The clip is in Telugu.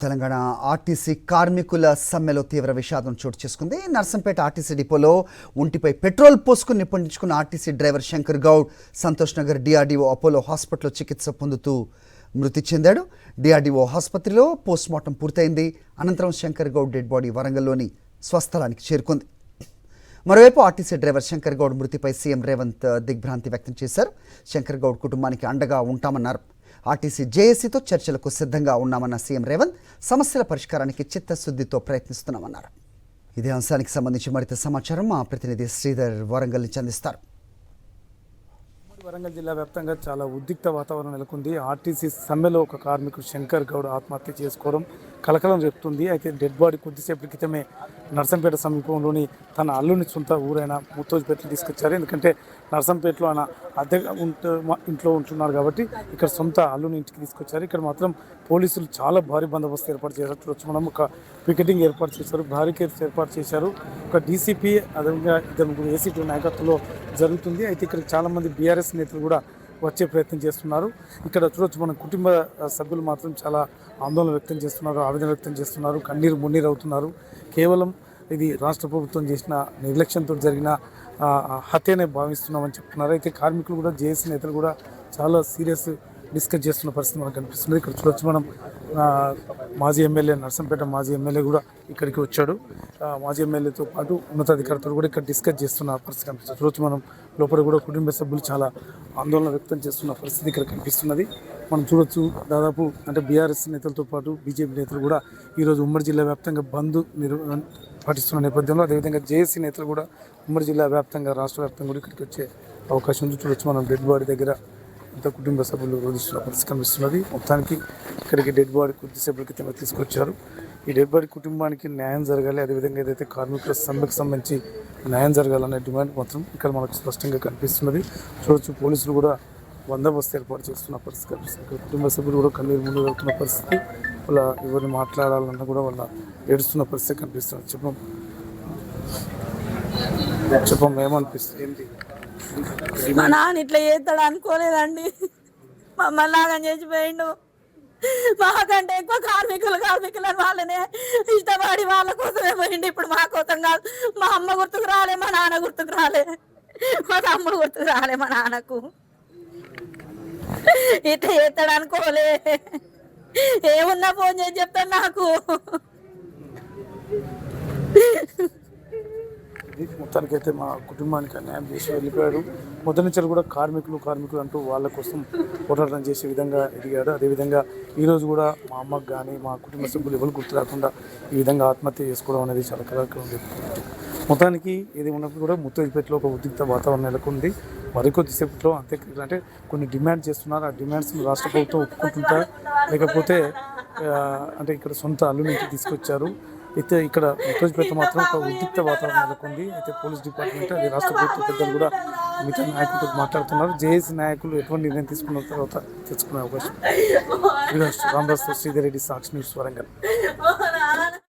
తెలంగాణ ఆర్టీసీ కార్మికుల సమ్మెలో తీవ్ర విషాదం చోటు చేసుకుంది. నర్సంపేట ఆర్టీసీ డిపోలో ఒంటిపై పెట్రోల్ పోసుకుని నిప్పండించుకున్న RTC driver Shankar Goud Santosh Nagar DRDO Apollo హాస్పిటల్లో చికిత్స పొందుతూ మృతి చెందాడు. డిఆర్డీఓ ఆసుపత్రిలో పోస్ట్మార్టం పూర్తయింది. అనంతరం శంకర్ గౌడ్ డెడ్ బాడీ వరంగల్లోని స్వస్థలానికి చేరుకుంది. మరోవైపు ఆర్టీసీ డ్రైవర్ శంకర్ గౌడ్ మృతిపై సీఎం రేవంత్ దిగ్భ్రాంతి వ్యక్తం చేశారు. శంకర్ గౌడ్ కుటుంబానికి అండగా ఉంటామన్నారు. ఆర్టీసీ జేఏసీతో చర్చలకు సిద్ధంగా ఉన్నామన్న సీఎం రేవంత్ సమస్యల పరిష్కారానికి చిత్తశుద్ధితో ప్రయత్నిస్తున్నామన్నారు. ఇదే అంశానికి సంబంధించి మరింత సమాచారం మా ప్రతినిధి శ్రీధర్ వరంగల్ నుంచి అందిస్తారు. వరంగల్ జిల్లా వ్యాప్తంగా చాలా ఉద్రిక్త వాతావరణం నెలకొంది. ఆర్టీసీ సమ్మెలో ఒక కార్మికుడు శంకర్ గౌడ్ ఆత్మహత్య చేసుకోవడం కలకలం రేపుతుంది. అయితే డెడ్ బాడీ కొద్దిసేపటి క్రితమే నర్సంపేట సమీపంలోని తన అల్లుని సొంత ఊరైన ముత్తోజ్పేటలో తీసుకొచ్చారు. ఎందుకంటే నర్సంపేటలో ఆయన అద్దె ఇంట్లో ఉంటున్నారు కాబట్టి ఇక్కడ సొంత అల్లుని ఇంటికి తీసుకొచ్చారు. ఇక్కడ మాత్రం పోలీసులు చాలా భారీ బందోబస్తు ఏర్పాటు చేశారు. మనం ఒక పికెటింగ్ ఏర్పాటు చేశారు, బారికేడ్స్ ఏర్పాటు చేశారు. ఒక డీసీపీ అదేవిధంగా ఇద్దరు ఏసీపీ నాయకత్వంలో జరుగుతుంది. అయితే ఇక్కడ చాలామంది బీఆర్ఎస్ నేతలు కూడా వచ్చే ప్రయత్నం చేస్తున్నారు. ఇక్కడ చూడొచ్చు మన కుటుంబ సభ్యులు మాత్రం చాలా ఆందోళన వ్యక్తం చేస్తున్నారు, ఆవేదన వ్యక్తం చేస్తున్నారు, కన్నీరు మున్నీరు అవుతున్నారు. కేవలం ఇది రాష్ట్ర ప్రభుత్వం చేసిన నిర్లక్ష్యంతో జరిగిన హత్యనే భావిస్తున్నామని చెప్తున్నారు. అయితే కార్మికులు కూడా జేఏసీ నేతలు కూడా చాలా సీరియస్ డిస్కస్ చేస్తున్న పరిస్థితి మనకు కనిపిస్తుంది. ఇక్కడ చూడొచ్చు మనం మాజీ ఎమ్మెల్యే నర్సంపేట మాజీ ఎమ్మెల్యే కూడా ఇక్కడికి వచ్చాడు. మాజీ ఎమ్మెల్యేతో పాటు ఉన్నతాధికారులతో కూడా ఇక్కడ డిస్కస్ చేస్తున్న పరిస్థితి కనిపిస్తుంది. చూడొచ్చు మనం లోపల కూడా కుటుంబ సభ్యులు చాలా ఆందోళన వ్యక్తం చేస్తున్న పరిస్థితి ఇక్కడ కనిపిస్తున్నది. మనం చూడొచ్చు దాదాపు అంటే బీఆర్ఎస్ నేతలతో పాటు బీజేపీ నేతలు కూడా ఈరోజు ఉమ్మడి జిల్లా వ్యాప్తంగా బంద్ పాటిస్తున్న నేపథ్యంలో అదేవిధంగా జేఏసీ నేతలు కూడా ఉమ్మడి జిల్లా వ్యాప్తంగా రాష్ట్ర వ్యాప్తంగా కూడా ఇక్కడికి వచ్చే అవకాశం ఉంది. చూడొచ్చు మనం డెడ్ బాడీ దగ్గర ఇంత కుటుంబ సభ్యులు రోధిస్తున్న పరిస్థితి కనిపిస్తున్నది. మొత్తానికి ఇక్కడికి డెడ్ బాడీ కొద్దిసేపటి క్రితం తీసుకొచ్చారు. ఈ డెడ్ బాడీ కుటుంబానికి న్యాయం జరగాలి, అదేవిధంగా ఏదైతే కార్మికుల సమ్మెకు సంబంధించి న్యాయం జరగాలనే డిమాండ్ మాత్రం ఇక్కడ మనకు స్పష్టంగా కనిపిస్తున్నది. చూడొచ్చు పోలీసులు కూడా బందోబస్తు ఏర్పాటు చేస్తున్న పరిస్థితి కనిపిస్తుంది. కుటుంబ సభ్యులు కూడా కన్నీరు ముందు వెళ్తున్న పరిస్థితి, వాళ్ళ ఎవరిని మాట్లాడాలన్నా కూడా వాళ్ళ ఏడుస్తున్న పరిస్థితి కనిపిస్తుంది. చెప్పం ఏమనిపిస్తుంది, ఏంటి? మా నాన్న ఇట్లా చేస్తాడు అనుకోలేదండి. మమ్మల్ని లాగా చేసిపోయిండు. మాకంటే ఎక్కువ కార్మికులని వాళ్ళనే ఇష్టపడి వాళ్ళ కోసమే పోయిండు. ఇప్పుడు మా కోసం కాదు. మా అమ్మ గుర్తుకు రాలే, మా నాన్న గుర్తుకు రాలే, మా తమ్ముడు గుర్తుకు రాలే, మా నాన్నకు ఇట్లా చేస్తాడు అనుకోలే. ఏమున్నా ఫోన్ చేసి చెప్తాను నాకు. మొత్తానికైతే మా కుటుంబానికి అన్యాయం చేసి వెళ్ళిపోయాడు. మొదటి నుంచి కూడా కార్మికులు అంటూ వాళ్ళ కోసం పోరాటం చేసే విధంగా ఎదిగాడు. అదేవిధంగా ఈరోజు కూడా మా అమ్మకు కానీ మా కుటుంబ సభ్యులు ఎవరు గుర్తు రాకుండా ఈ విధంగా ఆత్మహత్య చేసుకోవడం అనేది చాలా కలకలం చెప్తుంది. మొత్తానికి ఇది ఉన్నప్పుడు కూడా ముత్తైపేటలో ఒక ఉద్రిక్త వాతావరణం నెలకొంది. మరికొద్దిసేపట్లో అంటే కొన్ని డిమాండ్ చేస్తున్నారు. ఆ డిమాండ్స్ రాష్ట్ర ప్రభుత్వం ఒప్పుకుంటుందా లేకపోతే అంటే ఇక్కడ సొంత అల్లుని తీసుకొచ్చారు. అయితే ఇక్కడ ముత్తైపేట మాత్రం ఒక ఉద్రిక్త వాతావరణం నెలకొంది. అయితే పోలీస్ డిపార్ట్మెంట్ అది రాష్ట్ర ప్రభుత్వ పెద్దలు కూడా మిగతా నాయకులతో మాట్లాడుతున్నారు. జేఏసీ నాయకులు ఎటువంటి నిర్ణయం తీసుకున్న తర్వాత తెచ్చుకునే అవకాశం. రామదాస్ శ్రీధర్ రెడ్డి, సాక్షి న్యూస్, వరంగల్.